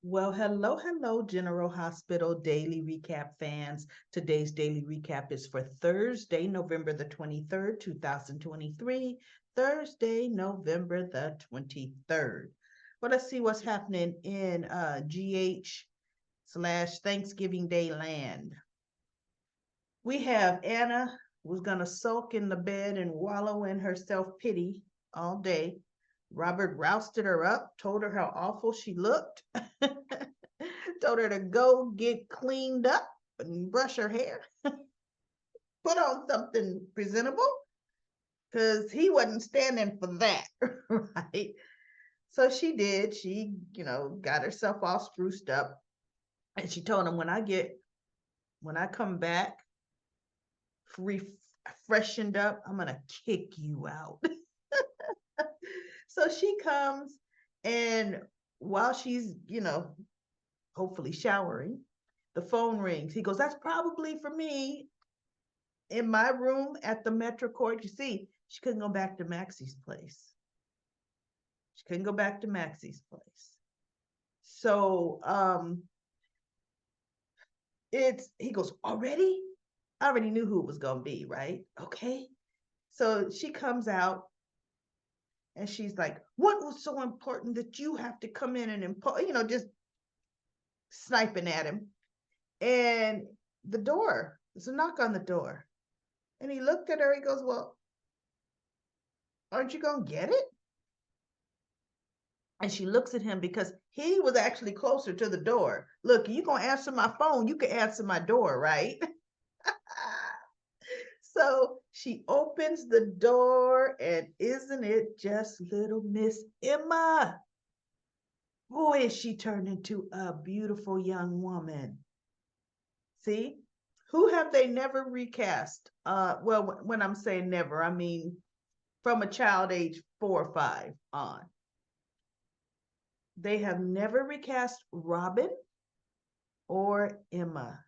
Well, hello, General Hospital Daily Recap fans. Today's daily recap is for Thursday, November the 23rd, 2023. Thursday, November the 23rd. Well, let's see what's happening in GH/ Thanksgiving Day land. We have Anna was going to sulk in the bed and wallow in her self pity all day. Robert rousted her up, told her how awful she looked, told her to go get cleaned up and brush her hair, put on something presentable, because he wasn't standing for that, right? So she did. She, got herself all spruced up, and she told him, when I come back, refreshened up, I'm gonna kick you out. So she comes, and while she's, hopefully showering, the phone rings. He goes, "That's probably for me in my room at the Metro Court." You see, she couldn't go back to Maxie's place. She couldn't go back to Maxie's place. So he goes, "Already? I already knew who it was gonna be, right? Okay." So she comes out and she's like, "What was so important that you have to come in and impose, just sniping at him?" And there's a knock on the door. And he looked at her, he goes, "Well, aren't you gonna get it?" And she looks at him because he was actually closer to the door. "Look, you gonna answer my phone, you can answer my door, right?" So she opens the door, and isn't it just little Miss Emma? Boy, is she turned into a beautiful young woman. See? Who have they never recast? Well, when I'm saying never, I mean from a child age 4 or 5 on. They have never recast Robin or Emma.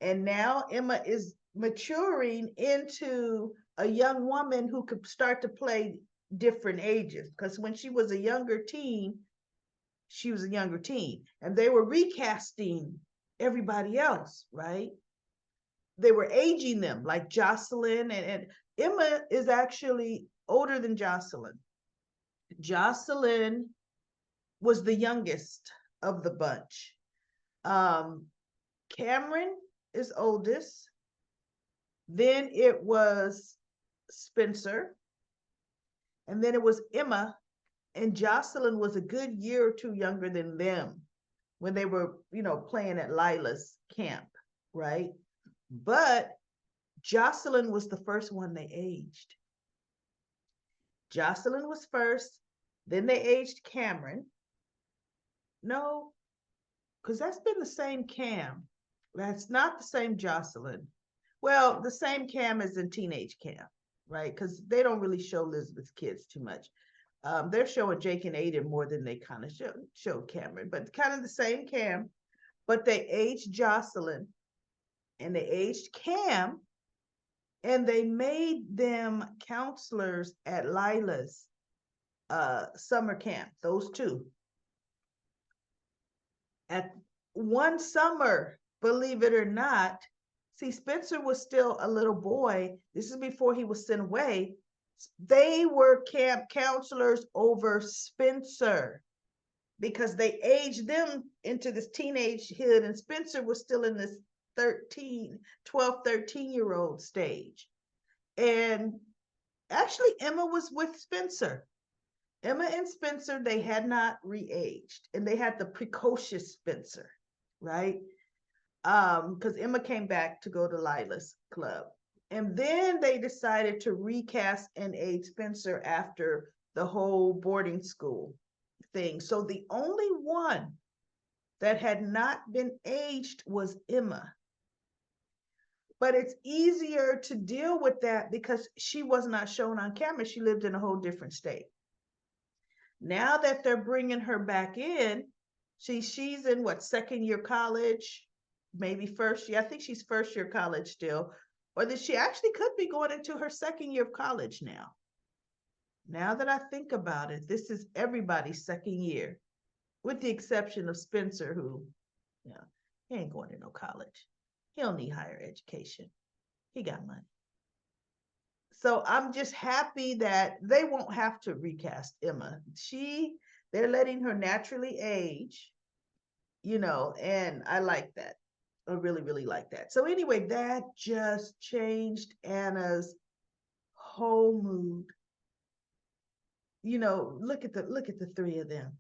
And now Emma is maturing into a young woman who could start to play different ages. Because when she was a younger teen, she was a younger teen. And they were recasting everybody else, right? They were aging them, like Jocelyn, and Emma is actually older than Jocelyn. Jocelyn was the youngest of the bunch. Um, Cameron is oldest. Then it was Spencer. And then it was Emma. And Jocelyn was a good year or two younger than them when they were, playing at Lila's camp, right? But Jocelyn was the first one they aged. Jocelyn was first. Then they aged Cameron. No, because that's been the same Cam. That's not the same Jocelyn. Well, the same Cam as in Teenage Cam, right? Because they don't really show Elizabeth's kids too much. They're showing Jake and Aiden more than they kind of show Cameron, but kind of the same Cam. But they aged Jocelyn and they aged Cam, and they made them counselors at Lila's summer camp, those two. At one summer, believe it or not, see, Spencer was still a little boy. This is before he was sent away. They were camp counselors over Spencer because they aged them into this teenagehood, and Spencer was still in this 13 year old stage. And actually, Emma was with Spencer. Emma and Spencer, they had not re-aged, and they had the precocious Spencer, right? Because Emma came back to go to Lila's club. And then they decided to recast and age Spencer after the whole boarding school thing. So the only one that had not been aged was Emma. But it's easier to deal with that because she was not shown on camera. She lived in a whole different state. Now that they're bringing her back in, she's in what, second year college, maybe first year. I think she's first year college still, or that she actually could be going into her second year of college now. Now that I think about it, this is everybody's second year. with the exception of Spencer, who, you know, he ain't going to no college. He don't need higher education. He got money. So I'm just happy that they won't have to recast Emma. They're letting her naturally age, and I like that. I really, really like that. So anyway, that just changed Anna's whole mood. Look at the three of them.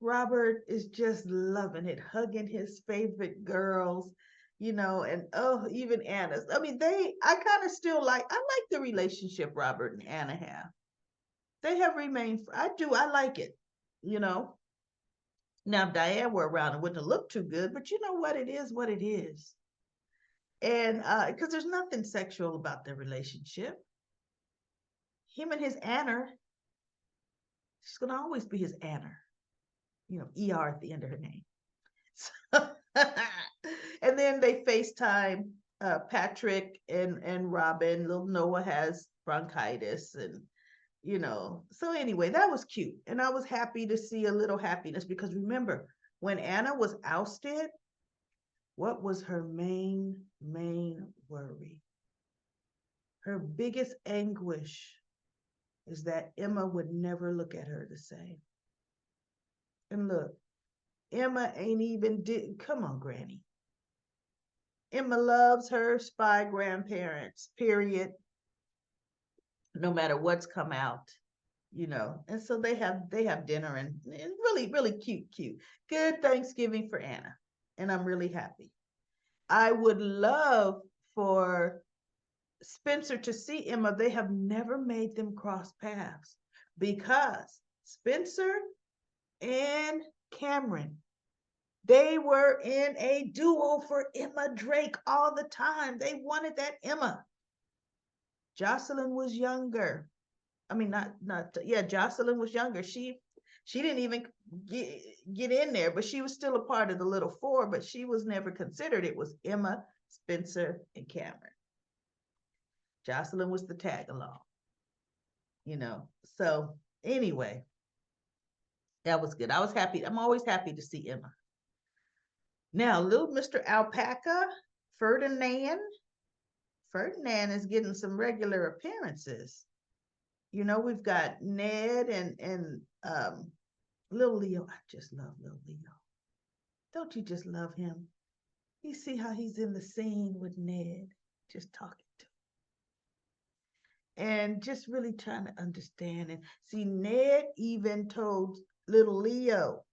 Robert is just loving it, hugging his favorite girls, and oh, even Anna's. I mean, I kind of still I like the relationship Robert and Anna have. They have remained, I like it, you know. Now, if Diane were around, it wouldn't have looked too good, but you know what? It is what it is. And because there's nothing sexual about their relationship. Him and his Anna, she's going to always be his Anna, ER at the end of her name. So, and then they FaceTime Patrick and Robin. Little Noah has bronchitis, and So anyway, that was cute, and I was happy to see a little happiness because remember when Anna was ousted, what was her main worry? Her biggest anguish is that Emma would never look at her the same. And look, Emma ain't even did. Come on, Granny. Emma loves her spy grandparents, period. No matter what's come out, And so they have dinner and really, really cute. Good Thanksgiving for Anna. And I'm really happy. I would love for Spencer to see Emma. They have never made them cross paths because Spencer and Cameron, they were in a duo for Emma Drake all the time. They wanted that Emma. Jocelyn was younger. I mean, yeah, Jocelyn was younger. She didn't even get in there, but she was still a part of the little four, but she was never considered. It was Emma, Spencer, and Cameron. Jocelyn was the tag along, So anyway, that was good. I was happy. I'm always happy to see Emma. Now, little Mr. Alpaca, Ferdinand is getting some regular appearances. We've got Ned and little Leo. I just love little Leo. Don't you just love him? You see how he's in the scene with Ned, just talking to him. And just really trying to understand. And see, Ned even told little Leo,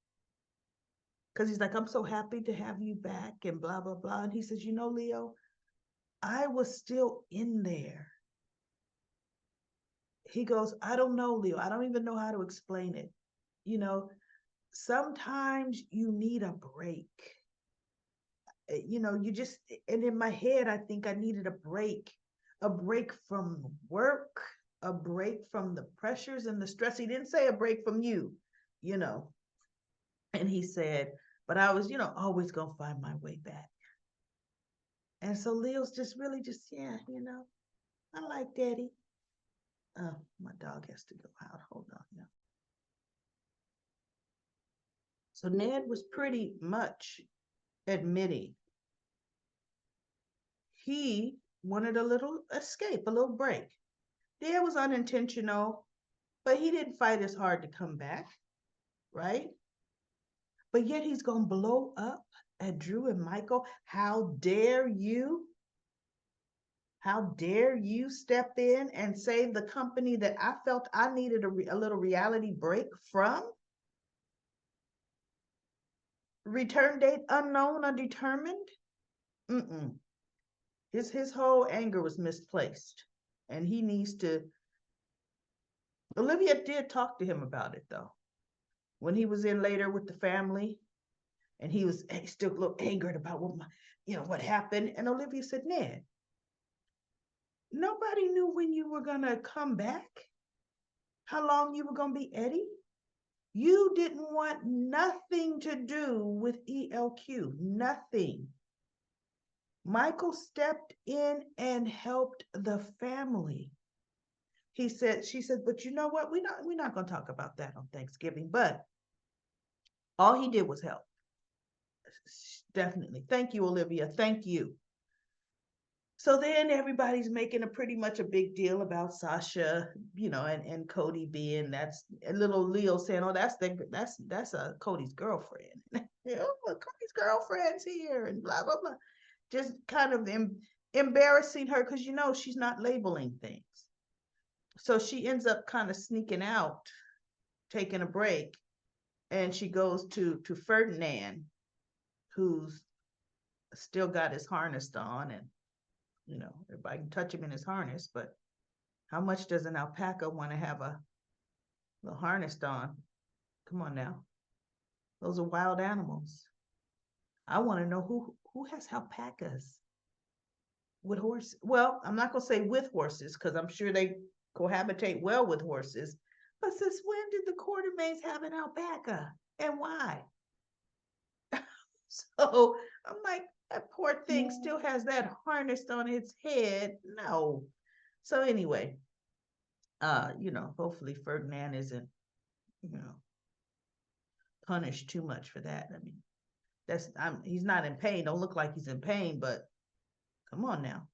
because he's like, I'm so happy to have you back and blah, blah, blah. And he says, Leo, I was still in there. He goes, I don't know, Leo. I don't even know how to explain it. Sometimes you need a break. You just, and in my head, I think I needed a break from work, a break from the pressures and the stress. He didn't say a break from you. And he said, but I was, always going to find my way back. And so Leo's just really just, yeah, I like Daddy. Oh, my dog has to go out. Hold on now. So Ned was pretty much admitting he wanted a little escape, a little break. Dad was unintentional, but he didn't fight as hard to come back, right? But yet he's going to blow up at Drew and Michael. How dare you? How dare you step in and save the company that I felt I needed a little reality break from? Return date unknown, undetermined? Mm-mm. His whole anger was misplaced. And he needs to. Olivia did talk to him about it, though. When he was in later with the family, and he was still a little angered about what happened. And Olivia said, Ned, nobody knew when you were going to come back, how long you were going to be Eddie. You didn't want nothing to do with ELQ, nothing. Michael stepped in and helped the family. She said, but you know what? We're not going to talk about that on Thanksgiving, but All he did was help. Definitely. Thank you, Olivia. Thank you. So then everybody's making a pretty much a big deal about Sasha, and Cody being that's and little Leo saying, "Oh, that's Cody's girlfriend." Cody's girlfriend's here and blah blah blah. Just kind of embarrassing her because she's not labeling things. So she ends up kind of sneaking out, taking a break, and she goes to Ferdinand, who's still got his harness on, and everybody can touch him in his harness, but how much does an alpaca want to have a little harness on? Come on now. Those are wild animals. I want to know who has alpacas with horses. Well, I'm not gonna say with horses, because I'm sure they cohabitate well with horses. But since when did the Quartermains have an alpaca? And why? So I'm like, that poor thing still has that harness on its head. No. So anyway, hopefully Ferdinand isn't, you know, punished too much for that. I mean, he's not in pain. Don't look like he's in pain, but come on now.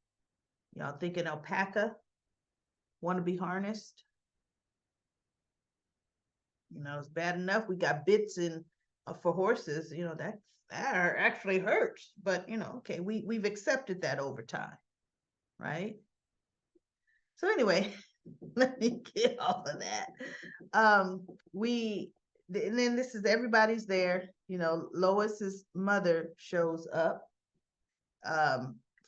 Y'all thinking alpaca want to be harnessed? It's bad enough we got bits in for horses. That actually hurts. But okay, we've accepted that over time, right? So anyway, let me get all of that. And then this is everybody's there. Lois's mother shows up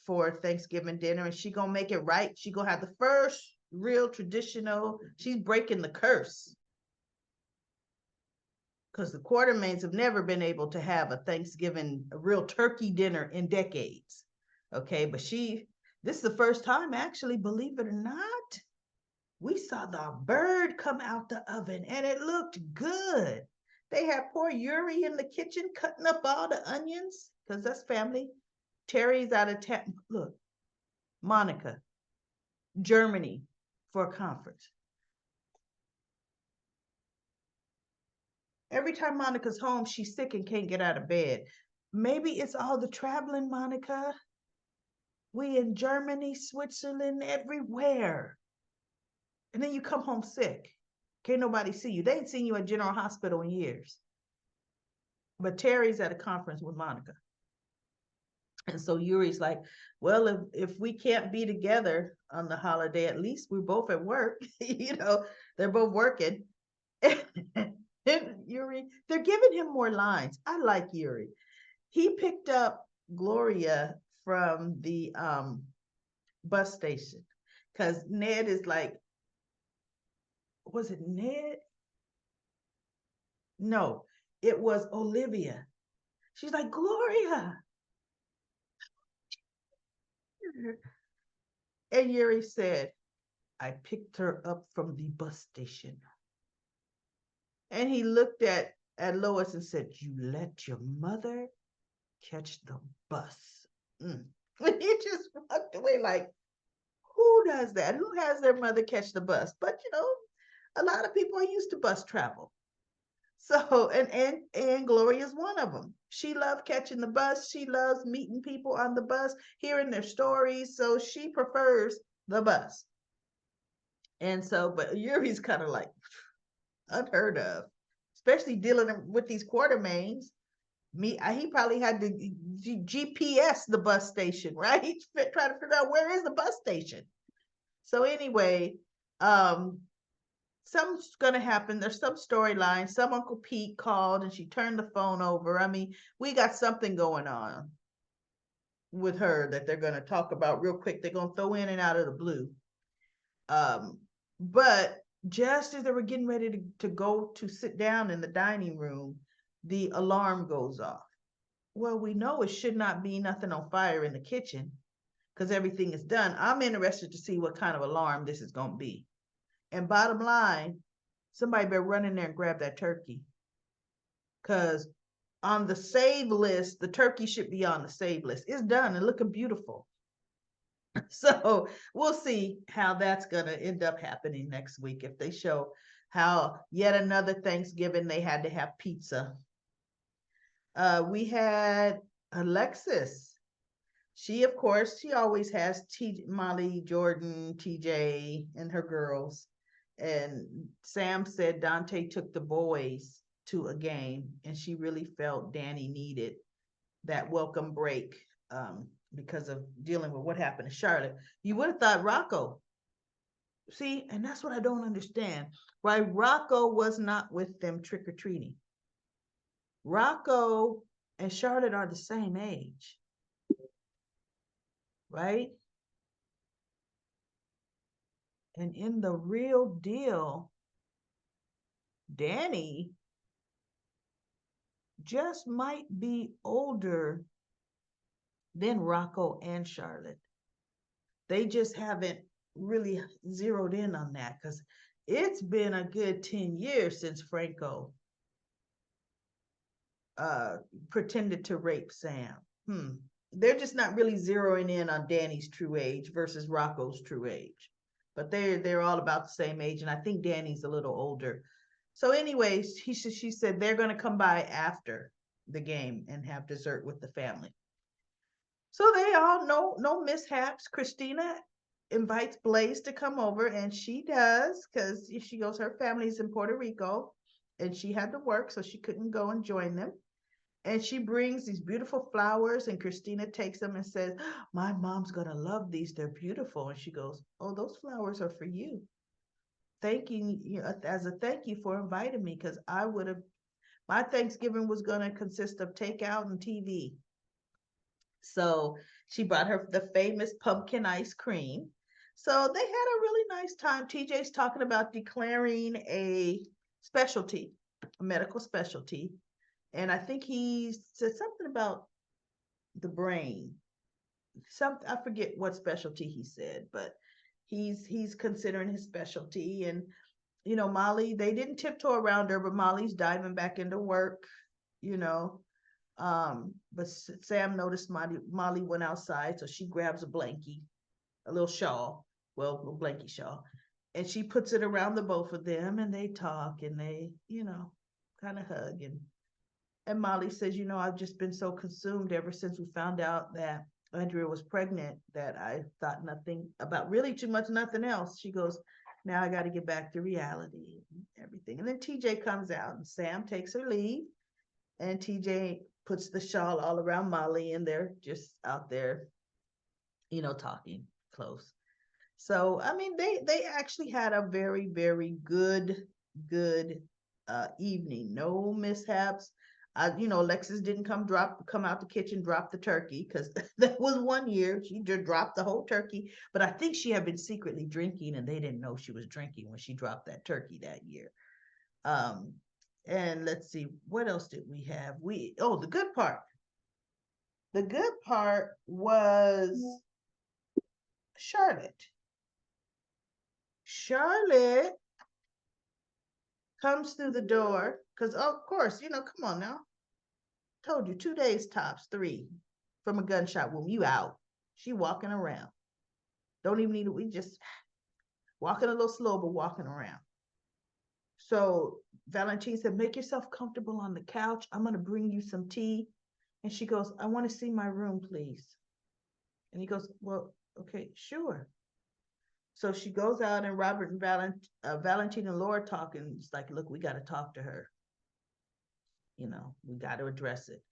for Thanksgiving dinner, and she gonna make it right. She gonna have the first real traditional. She's breaking the curse because the Quartermains have never been able to have a real turkey dinner in decades. Okay, but this is the first time, actually, believe it or not, we saw the bird come out the oven and it looked good. They had poor Yuri in the kitchen cutting up all the onions because that's family. Terry's out of town. Look, Monica, Germany for a conference. Every time Monica's home, she's sick and can't get out of bed. Maybe it's all the traveling, Monica. We in Germany, Switzerland, everywhere. And then you come home sick. Can't nobody see you. They ain't seen you at General Hospital in years. But Terry's at a conference with Monica. And so Yuri's like, well, if we can't be together on the holiday, at least we're both at work. They're both working. And Yuri, they're giving him more lines. I like Yuri. He picked up Gloria from the bus station because Ned is like, was it Ned? No, it was Olivia. She's like, Gloria. And Yuri said, I picked her up from the bus station. And he looked at Lois and said, you let your mother catch the bus. And he just walked away like, who does that? Who has their mother catch the bus? But a lot of people are used to bus travel. So and Gloria's one of them. She loved catching the bus. She loves meeting people on the bus, hearing their stories. So she prefers the bus. And so, but Yuri's kind of like unheard of, especially dealing with these Quartermains. He probably had to GPS the bus station, right? Trying to figure out where is the bus station. So anyway, something's gonna happen. There's some storyline. Some Uncle Pete called and she turned the phone over. I mean, we got something going on with her that they're gonna talk about real quick. They're gonna throw in and out of the blue. But just as they were getting ready to go to sit down in the dining room, the alarm goes off. Well, we know it should not be nothing on fire in the kitchen because everything is done. I'm interested to see what kind of alarm this is going to be. And bottom line, somebody better run in there and grab that turkey. Because on the save list, the turkey should be on the save list. It's done and looking beautiful. So we'll see how that's going to end up happening next week if they show how yet another Thanksgiving they had to have pizza We had Alexis. She, of course, she always has Molly, Jordan, TJ, and her girls. And Sam said Dante took the boys to a game, and she really felt Danny needed that welcome break because of dealing with what happened to Charlotte. You would have thought Rocco. See, and that's what I don't understand. Why Rocco was not with them trick or treating. Rocco and Charlotte are the same age, right? And in the real deal, Danny just might be older than Rocco and Charlotte. They just haven't really zeroed in on that because it's been a good 10 years since Franco uh, pretended to rape Sam. Hmm. They're just not really zeroing in on Danny's true age versus Rocco's true age. But they're all about the same age, and I think Danny's a little older. So, anyways, she said they're going to come by after the game and have dessert with the family. So they all no mishaps. Christina invites Blaze to come over, and she does because she goes. Her family's in Puerto Rico, and she had to work, so she couldn't go and join them. And she brings these beautiful flowers, and Christina takes them and says, "My mom's gonna love these. They're beautiful." And she goes, "Oh, those flowers are for you. Thanking you as a thank you for inviting me, because I would have my Thanksgiving was gonna consist of takeout and TV." So she brought her the famous pumpkin ice cream. So they had a really nice time. TJ's talking about declaring a specialty, a medical specialty. And I think he said something about the brain. Some I forget what specialty he said, but he's considering his specialty. And Molly, they didn't tiptoe around her, but Molly's diving back into work, you know. But Sam noticed Molly went outside, so she grabs a blankie, a little shawl, well, a blankie shawl, and she puts it around the both of them, and they talk and they, kind of hug. And Molly says, I've just been so consumed ever since we found out that Andrea was pregnant that I thought nothing about really too much, nothing else. She goes, now I got to get back to reality and everything. And then TJ comes out and Sam takes her leave and TJ puts the shawl all around Molly and they're just out there, talking close. So I mean, they actually had a very very good evening. No mishaps. Alexis didn't come out the kitchen, drop the turkey because that was one year she just dropped the whole turkey. But I think she had been secretly drinking and they didn't know she was drinking when she dropped that turkey that year. Um, and let's see, what else did we have? The good part. The good part was Charlotte. Charlotte comes through the door because, of course, come on now. Told you 2 days tops, three from a gunshot wound. You out. She walking around. Don't even need it. We just walking a little slow, but walking around. So Valentine said, make yourself comfortable on the couch. I'm going to bring you some tea. And she goes, I want to see my room, please. And he goes, well, okay, sure. So she goes out and Robert and Valentine and Laura talking. It's like, look, we got to talk to her. We got to address it.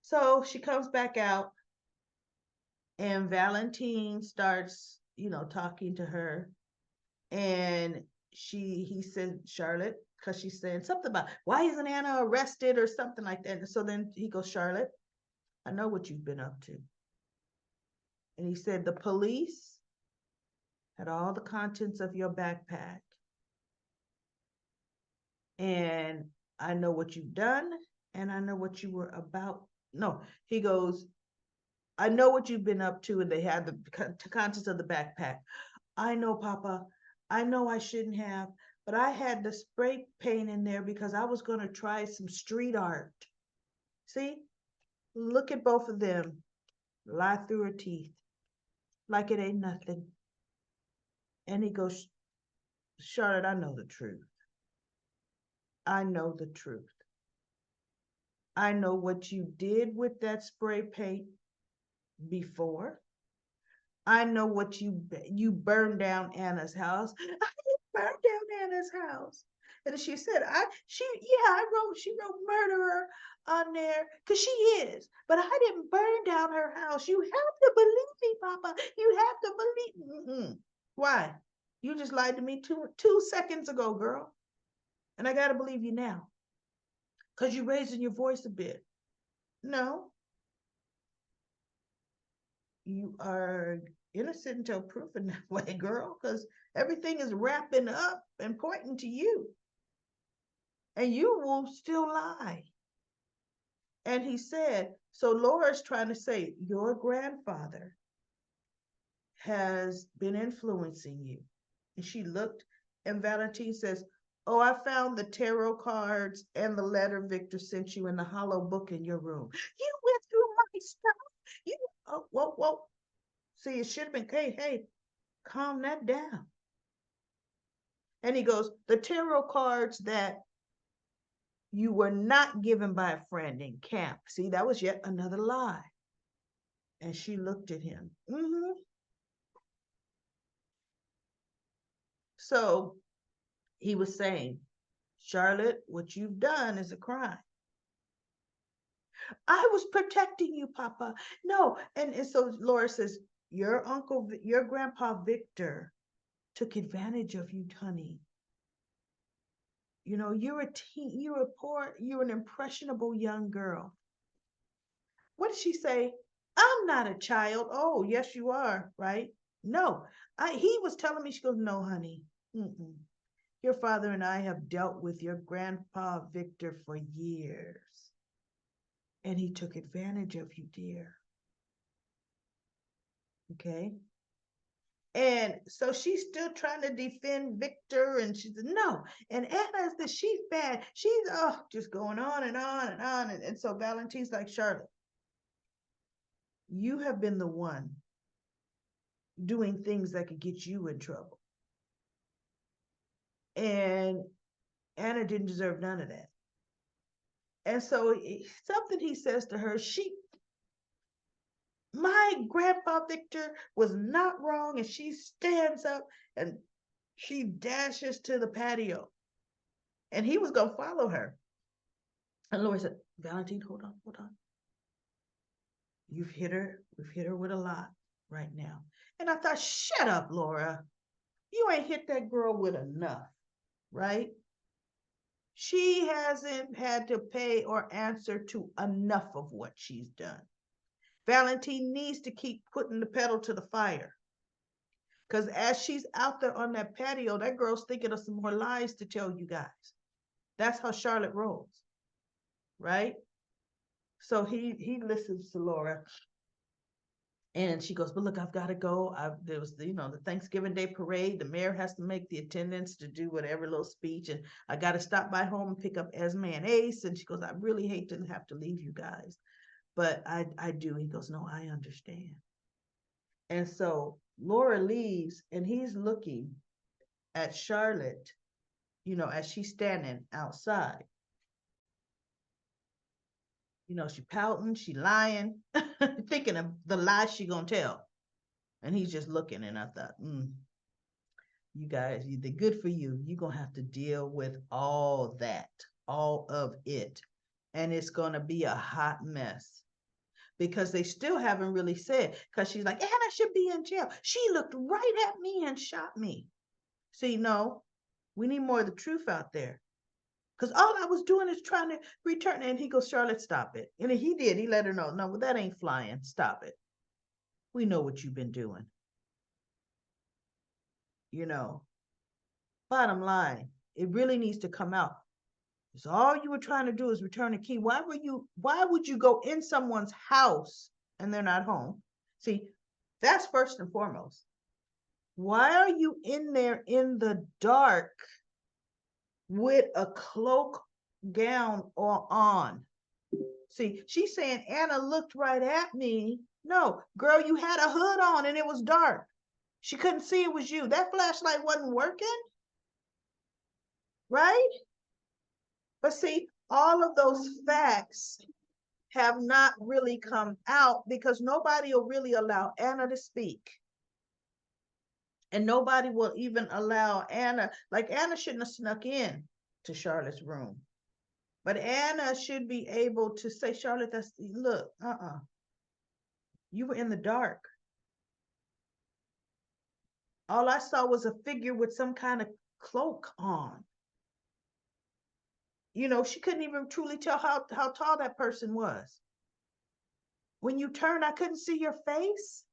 So she comes back out and Valentine starts, talking to her. And he said, Charlotte, because she's saying something about why isn't Anna arrested or something like that. And so then he goes, Charlotte, I know what you've been up to. And he said, the police had all the contents of your backpack. And I know what you've done and I know what you were about. No, he goes, I know what you've been up to. And they had the contents of the backpack. I know, Papa. I know I shouldn't have, but I had the spray paint in there because I was going to try some street art. See? Look at both of them. Lie through her teeth like it ain't nothing. And he goes, Charlotte, I know the truth. I know the truth. I know what you did with that spray paint before. I know what you burned down Anna's house. I didn't burn down Anna's house. And she said, she wrote murderer on there because she is, but I didn't burn down her house. You have to believe me, Papa. You have to believe me. Why? You just lied to me two seconds ago, girl. And I got to believe you now because you're raising your voice a bit. No, you are innocent until proven that way, girl, because everything is wrapping up and pointing to you. And you will still lie. And he said, so Laura's trying to say, your grandfather has been influencing you. And she looked, and Valentine says, oh, I found the tarot cards and the letter Victor sent you in the hollow book in your room. You went through my stuff. You, oh, whoa. See, it should have been, hey, calm that down. And he goes, the tarot cards that you were not given by a friend in camp. See, that was yet another lie. And she looked at him. So he was saying, Charlotte, what you've done is a crime. I was protecting you, Papa. No. And so Laura says, your grandpa Victor took advantage of you, honey. You know, you're an impressionable young girl. What did she say? I'm not a child. Oh, yes, you are, right? No, he was telling me, she goes, no, honey. Your father and I have dealt with your grandpa Victor for years. And he took advantage of you, dear. Okay. And so she's still trying to defend Victor, and she said, no. And Anna said, she's bad. She's just going on and on and on. And so Valentine's like, Charlotte, you have been the one doing things that could get you in trouble. And Anna didn't deserve none of that. And so something he says to her, my grandpa Victor was not wrong. And she stands up and she dashes to the patio. And he was going to follow her. And Laura said, Valentine, hold on. We've hit her with a lot right now. And I thought, shut up, Laura. You ain't hit that girl with enough, right? She hasn't had to pay or answer to enough of what she's done. Valentine needs to keep putting the pedal to the fire. Because as she's out there on that patio, that girl's thinking of some more lies to tell you guys. That's how Charlotte rolls, right? So he listens to Laura. And she goes, but look, I've got to go. There was the Thanksgiving Day parade. The mayor has to make the attendance to do whatever little speech. And I got to stop by home and pick up Esme and Ace. And she goes, I really hate to have to leave you guys, but I do. He goes, no, I understand. And so Laura leaves, and he's looking at Charlotte, as she's standing outside. She pouting, she lying, thinking of the lie she gonna tell. And he's just looking, and I thought, you guys, they're good for you. You're gonna have to deal with all that, all of it. And it's gonna be a hot mess. Because they still haven't really said, because she's like, Anna should be in jail. She looked right at me and shot me. See, no, we need more of the truth out there. Because all I was doing is trying to return. And he goes, Charlotte, stop it. And he did. He let her know, no, that ain't flying. Stop it. We know what you've been doing. Bottom line, it really needs to come out. So all you were trying to do is return a key. Why would you go in someone's house and they're not home? See, that's first and foremost. Why are you in there in the dark with a cloak gown on? See, she's saying Anna looked right at me. No, girl, you had a hood on and it was dark. She couldn't see it was you. That flashlight wasn't working, right? But see, all of those facts have not really come out because nobody will really allow Anna to speak. And nobody will even allow Anna, like Anna shouldn't have snuck in to Charlotte's room. But Anna should be able to say, Charlotte, look, you were in the dark. All I saw was a figure with some kind of cloak on. She couldn't even truly tell how tall that person was. When you turned, I couldn't see your face.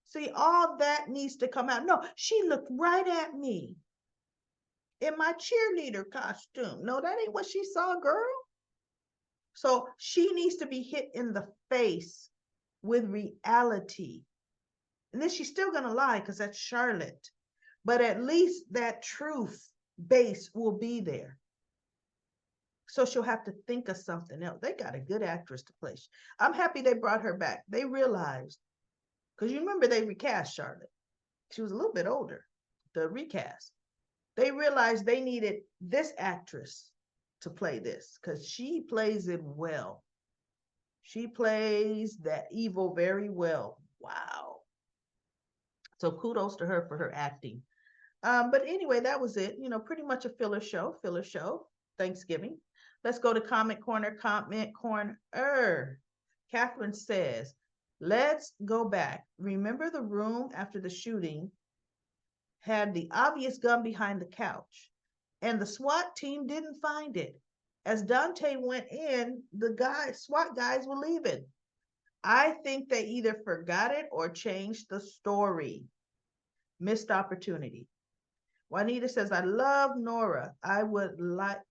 See, all that needs to come out. No, she looked right at me in my cheerleader costume. No, that ain't what she saw, girl. So she needs to be hit in the face with reality. And then she's still going to lie because that's Charlotte. But at least that truth base will be there. So she'll have to think of something else. They got a good actress to play. I'm happy they brought her back. They realized, because you remember they recast Charlotte. She was a little bit older, the recast. They realized they needed this actress to play this because she plays it well. She plays that evil very well. Wow. So kudos to her for her acting. But anyway, that was it. Pretty much a filler show. Thanksgiving. Let's go to comment corner. Catherine says, let's go back. Remember the room after the shooting had the obvious gun behind the couch, and the SWAT team didn't find it. As Dante went in, the SWAT guys were leaving. I think they either forgot it or changed the story. Missed opportunity. Juanita says, I love Nora.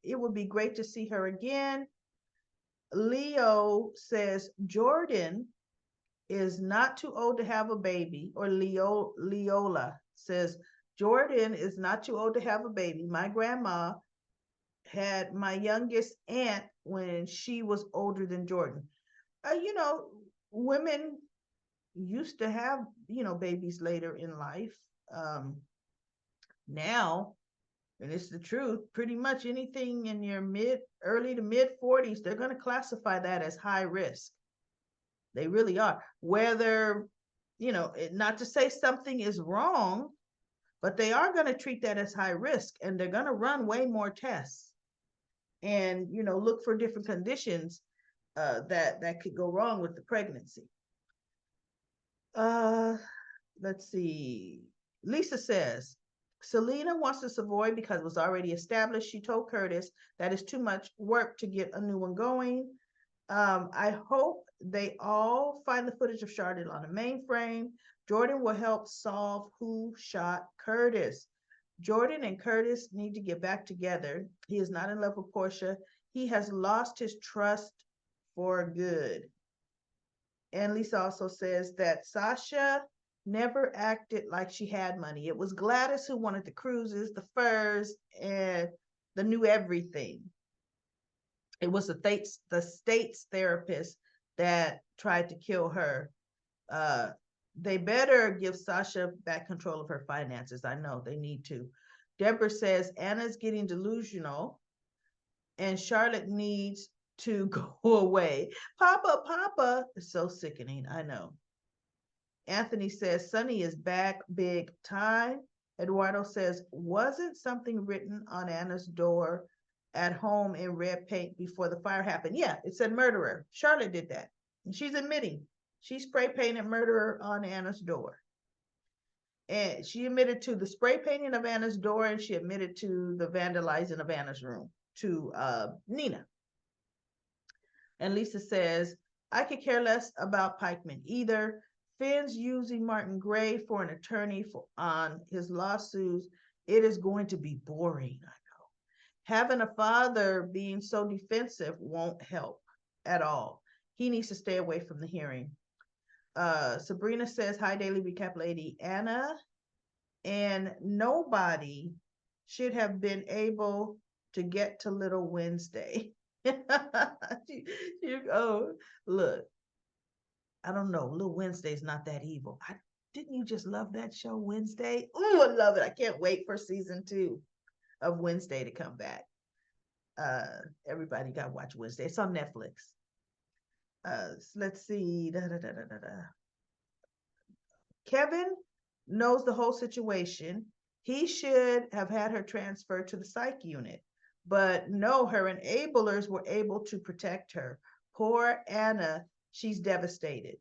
It would be great to see her again. Leo says, Jordan is not too old to have a baby. Or Leola says, Jordan is not too old to have a baby. My grandma had my youngest aunt when she was older than Jordan. Women used to have, babies later in life. Now, and it's the truth, pretty much anything in your early to mid 40s, they're going to classify that as high risk. They really are. Whether, not to say something is wrong, but they are going to treat that as high risk, and they're going to run way more tests and, look for different conditions that could go wrong with the pregnancy. Let's see. Lisa says, Selena wants the Savoy because it was already established. She told Curtis that it's too much work to get a new one going. I hope they all find the footage of Charlotte on the mainframe. Jordan will help solve who shot Curtis. Jordan and Curtis need to get back together. He is not in love with Portia. He has lost his trust for good. And Lisa also says that Sasha never acted like she had money. It was Gladys who wanted the cruises, the furs, and the new everything. It was the state's therapist that tried to kill her. They better give Sasha back control of her finances. I know they need to. Deborah says Anna's getting delusional and Charlotte needs to go away. Papa, it's so sickening. I know. Anthony says Sonny is back big time. Eduardo says, wasn't something written on Anna's door at home in red paint before the fire happened? Yeah, it said murderer. Charlotte did that. And she's admitting she spray painted murderer on Anna's door. And she admitted to the spray painting of Anna's door, and she admitted to the vandalizing of Anna's room to Nina. And Lisa says, I could care less about Pikeman either. Finn's using Martin Gray for an attorney on his lawsuits. It is going to be boring, I know. Having a father being so defensive won't help at all. He needs to stay away from the hearing. Sabrina says, hi, Daily Recap Lady Anna. And nobody should have been able to get to Little Wednesday. Look, I don't know. Little Wednesday's not that evil. Didn't you just love that show, Wednesday? Oh, I love it. I can't wait for season 2 of Wednesday to come back. Everybody got to watch Wednesday. It's on Netflix. Let's see. Da, da, da, da, da, da. Kevin knows the whole situation. He should have had her transferred to the psych unit, but no, her enablers were able to protect her. Poor Anna, she's devastated.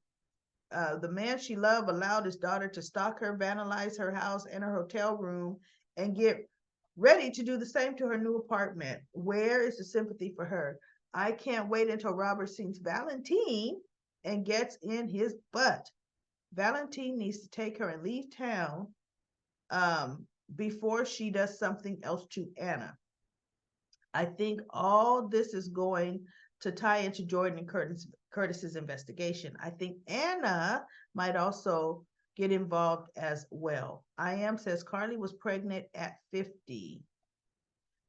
The man she loved allowed his daughter to stalk her, vandalize her house and her hotel room, and get ready to do the same to her new apartment. Where is the sympathy for her? I can't wait until Robert sees Valentine and gets in his butt. Valentine needs to take her and leave town before she does something else to Anna. I think all this is going to tie into Jordan and Curtis's investigation. I think Anna might also get involved as well. I am says Carly was pregnant at 50.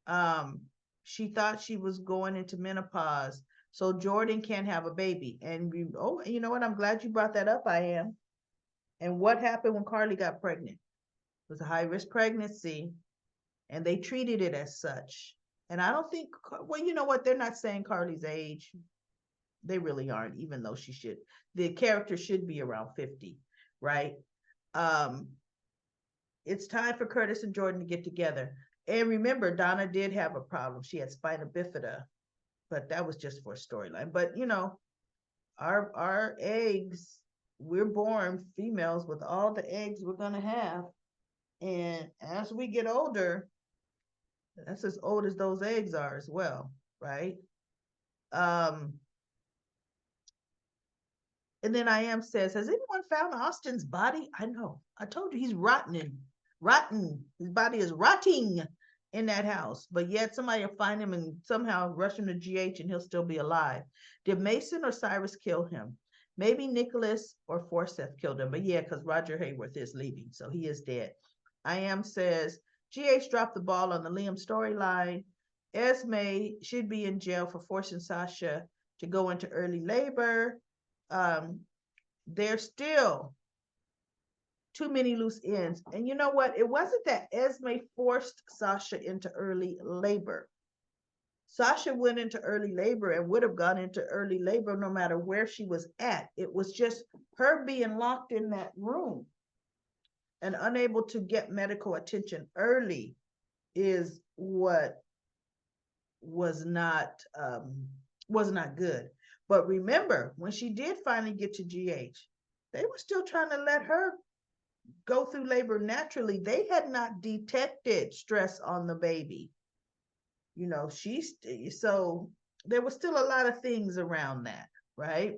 Um, she thought she was going into menopause, so Jordan can't have a baby. And you know what? I'm glad you brought that up. I am. And what happened when Carly got pregnant? It was a high risk pregnancy, and they treated it as such. And I don't think, well, you know what? They're not saying Carly's age. They really aren't, even though she should. The character should be around 50, right? Um, it's time for Curtis and Jordan to get together. And remember, Donna did have a problem. She had spina bifida, but that was just for a storyline. But you know, our eggs, we're born females with all the eggs we're gonna have. And as we get older, that's as old as those eggs are as well, right? Um, and then I am says, has anyone found Austin's body? I know. I told you he's rotten. His body is rotting in that house. But yet somebody will find him and somehow rush him to GH and he'll still be alive. Did Mason or Cyrus kill him? Maybe Nicholas or Forsyth killed him. But yeah, because Roger Hayworth is leaving, so he is dead. I am says, GH dropped the ball on the Liam storyline. Esme should be in jail for forcing Sasha to go into early labor. There's still too many loose ends. And you know what? It wasn't that Esme forced Sasha into early labor. Sasha went into early labor and would have gone into early labor no matter where she was at. It was just her being locked in that room and unable to get medical attention early is what was not good. But remember, when she did finally get to GH, they were still trying to let her go through labor naturally. They had not detected stress on the baby. You know, so there was still a lot of things around that, right?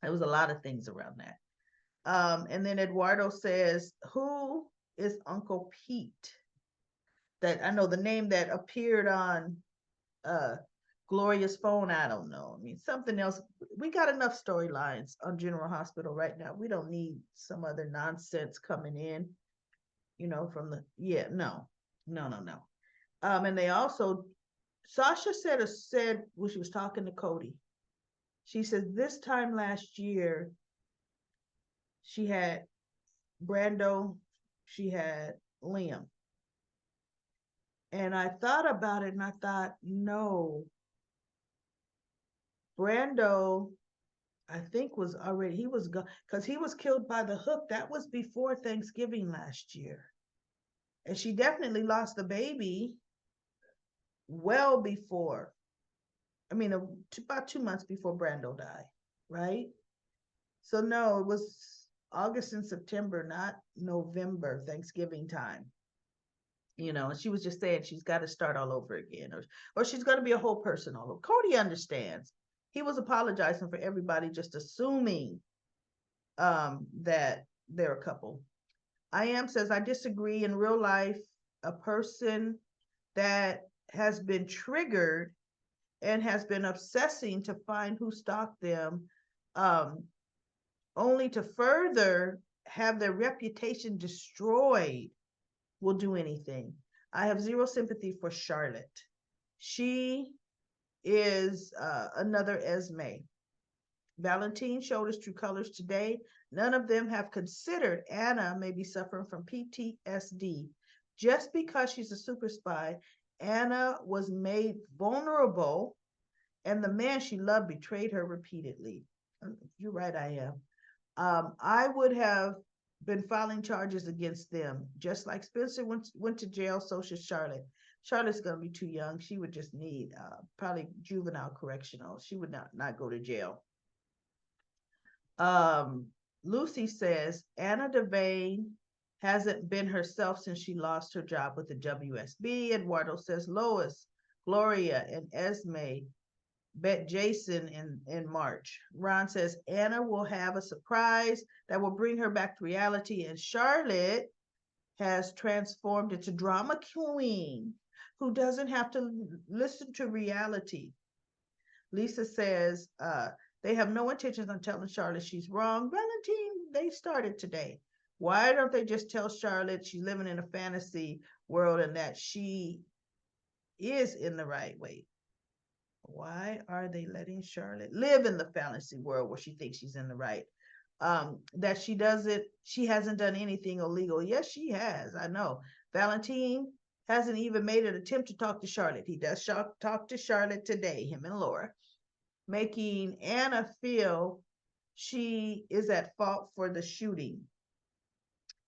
There was a lot of things around that. And then Eduardo says, who is Uncle Pete? That I know the name that appeared on Gloria's phone. I don't know. I mean, something else. We got enough storylines on General Hospital right now. We don't need some other nonsense coming in, you know, from the, yeah, no. And they also, Sasha said when she was talking to Cody, she said this time last year, she had Brando, she had Liam. And I thought about it and I thought, no, Brando, I think was already, he was gone because he was killed by the hook. That was before Thanksgiving last year. And she definitely lost the baby well before. I mean, about 2 months before Brando died, right? So no, it was August and September, not November, Thanksgiving time. You know, and she was just saying she's got to start all over again, or she's going to be a whole person all over. Cody understands. He was apologizing for everybody just assuming that they're a couple. I am says, I disagree. In real life, a person that has been triggered and has been obsessing to find who stalked them, only to further have their reputation destroyed, will do anything. I have zero sympathy for Charlotte. She is another Esme. Valentine showed us true colors today. None of them have considered Anna may be suffering from PTSD. Just because she's a super spy Anna was made vulnerable, and the man she loved betrayed her repeatedly. You're right, I am. I would have been filing charges against them, just like Spencer went to jail. So should Charlotte. Charlotte's gonna be too young. She would just need probably juvenile correctional. She would not go to jail. Um, Lucy says Anna Devane hasn't been herself since she lost her job with the WSB. Eduardo says Lois, Gloria, and Esme bet Jason in March. Ron says Anna will have a surprise that will bring her back to reality, and Charlotte has transformed into drama queen who doesn't have to listen to reality. Lisa says they have no intentions on telling Charlotte she's wrong. Valentine, they started today. Why don't they just tell Charlotte she's living in a fantasy world and that she is in the right way? Why are they letting Charlotte live in the fantasy world where she thinks she's in the right? That she hasn't done anything illegal. Yes, she has. I know. Valentine hasn't even made an attempt to talk to Charlotte. He does talk to Charlotte today, him and Laura, making Anna feel she is at fault for the shooting.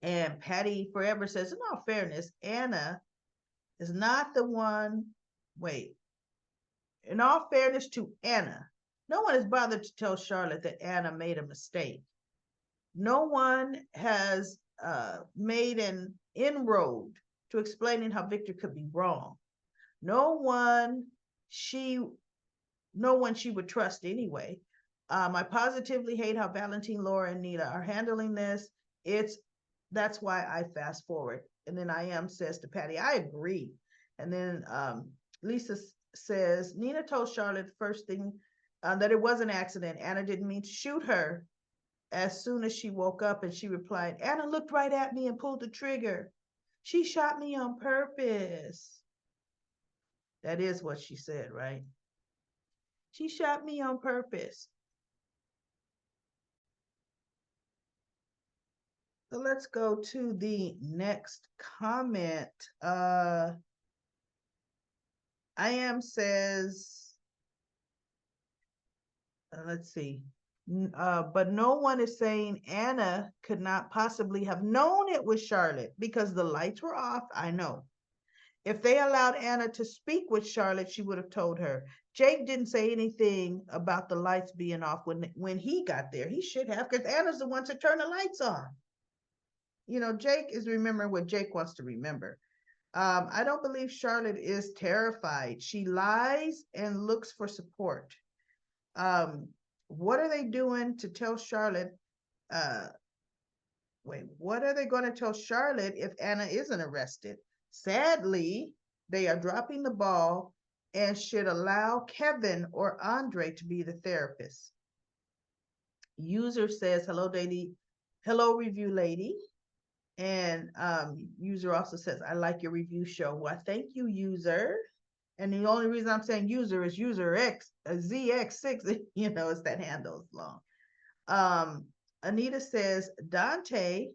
And Patty Forever says, in all fairness, Anna is not the one. Wait, in all fairness to Anna, no one has bothered to tell Charlotte that Anna made a mistake. No one has made an inroad to explaining how Victor could be wrong. No one she would trust anyway. I positively hate how Valentine, Laura, and Nita are handling this. That's why I fast forward. And then I am says to Patty, I agree. And then Lisa says Nina told Charlotte first thing that it was an accident. Anna didn't mean to shoot her. As soon as she woke up, and she replied, Anna looked right at me and pulled the trigger. She shot me on purpose. That is what she said, right? She shot me on purpose. So let's go to the next comment. I am says, let's see. But no one is saying Anna could not possibly have known it was Charlotte because the lights were off. I know. If they allowed Anna to speak with Charlotte, she would have told her. Jake didn't say anything about the lights being off when he got there. He should have, because Anna's the one to turn the lights on. You know, Jake is remembering what Jake wants to remember. I don't believe Charlotte is terrified. She lies and looks for support. What are they doing to tell Charlotte? What are they going to tell Charlotte if Anna isn't arrested? Sadly, they are dropping the ball and should allow Kevin or Andre to be the therapist. User says, hello, lady. Hello, review lady. And user also says, I like your review show. Well, thank you, user. And the only reason I'm saying user is user X, ZX6, you know, it's that handle is long. Anita says, Dante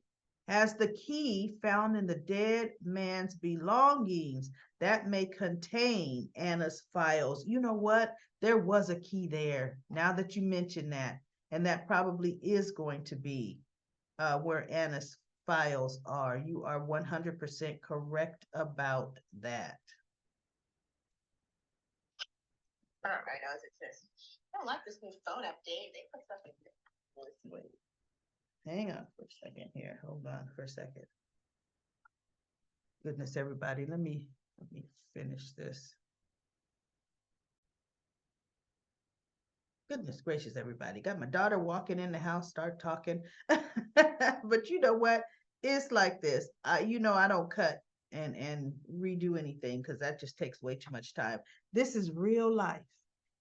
has the key found in the dead man's belongings that may contain Anna's files. You know what? There was a key there, now that you mention that. And that probably is going to be where Anna's files are. You are 100% correct about that. All right, as it says, I don't like this new phone update. They put stuff in there. Wait. Hang on for a second here. Hold on for a second. Goodness, everybody, let me finish this. Goodness gracious, everybody. Got my daughter walking in the house, start talking. But you know what? It's like this. You know, I don't cut and redo anything because that just takes way too much time. This is real life.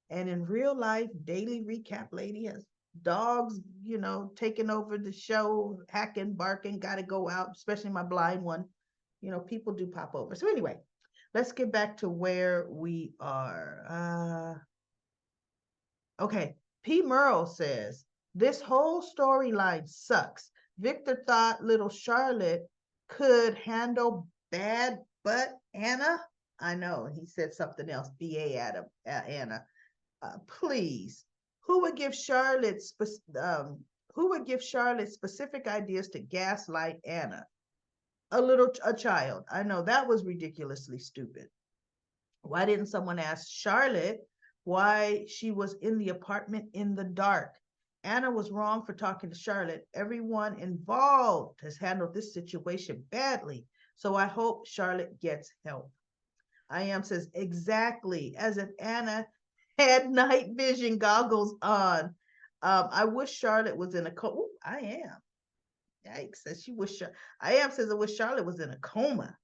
And in real life, daily recap lady has dogs, you know, taking over the show, hacking, barking, got to go out, especially my blind one. You know, people do pop over. So anyway, let's get back to where we are. Okay, P. Merle says, this whole storyline sucks. Victor thought little Charlotte could handle bad butt Anna. I know. He said something else. BA Adam, Anna. Please, who would give Charlotte who would give Charlotte specific ideas to gaslight Anna? A child. I know that was ridiculously stupid. Why didn't someone ask Charlotte why she was in the apartment in the dark? Anna was wrong for talking to Charlotte. Everyone involved has handled this situation badly. So I hope Charlotte gets help. I am says exactly as if Anna had night vision goggles on. I wish Charlotte was in a coma. I am. Yikes. Says she wish. I am says I wish Charlotte was in a coma.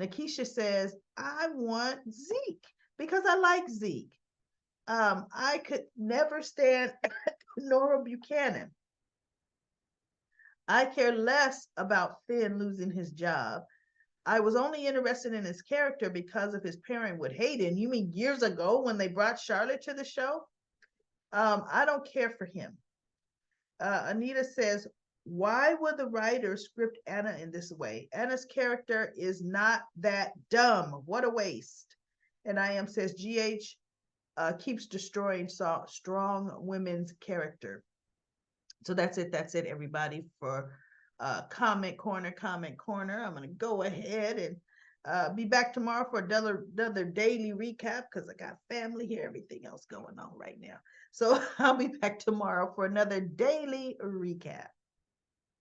Nakisha says I want Zeke because I like Zeke. I could never stand Nora Buchanan. I care less about Finn losing his job. I was only interested in his character because of his pairing with Hayden. You mean years ago when they brought Charlotte to the show? I don't care for him. Anita says, why would the writer script Anna in this way? Anna's character is not that dumb. What a waste. And I am says, GH keeps destroying strong women's character. So that's it. That's it, everybody, for comment corner. I'm going to go ahead and be back tomorrow for another daily recap because I got family here, everything else going on right now. So I'll be back tomorrow for another daily recap.